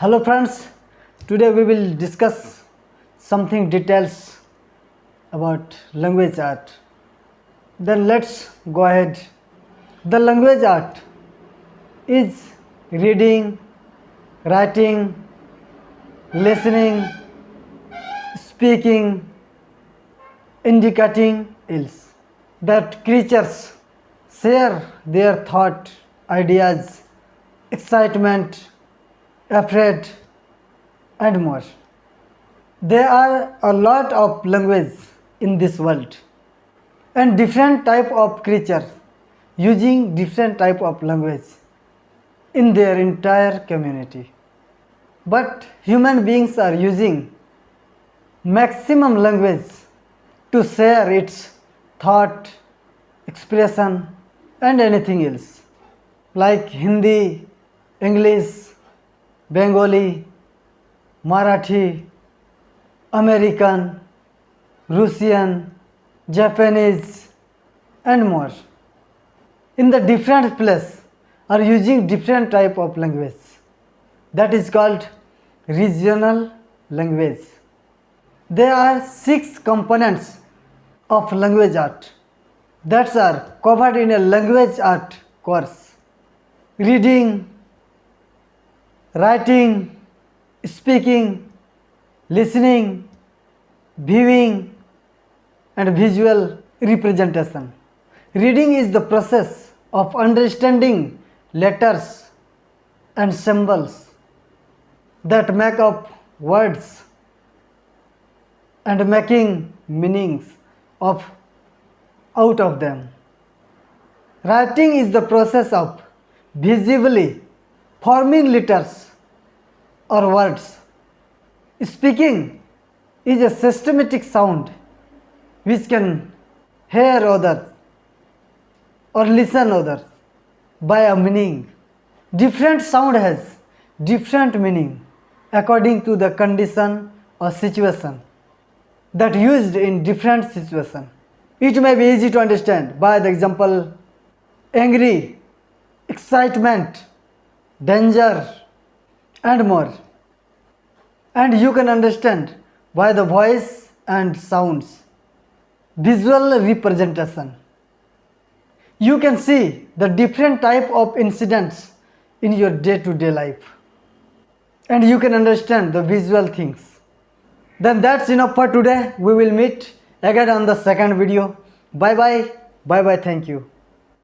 Hello friends, today we will discuss something details about language art. Then let's go ahead. The language art is reading, writing, listening, speaking, indicating else that creatures share their thought, ideas, excitement, afraid and more. There are a lot of languages in this world and different type of creatures using different type of language in their entire community. But human beings are using maximum language to share its thought, expression and anything else like Hindi, English, Bengali, Marathi, American, Russian, Japanese and more. In the different place are using different type of language. That is called regional language. There are 6 components of language art that are covered in a language art course. Reading, writing, speaking, listening, viewing and visual representation. Reading is the process of understanding letters and symbols that make up words and making meanings out of them. Writing is the process of visibly forming letters or words. Speaking is a systematic sound which can hear others or listen others by a meaning. Different sound has different meaning according to the condition or situation that used in different situation. It may be easy to understand by the example angry, excitement, danger and more. And you can understand by the voice and sounds. Visual representation. You can see the different type of incidents in your day-to-day life. And you can understand the visual things. Then that's enough for today. We will meet again on the second video. Bye bye. Bye bye. Thank you.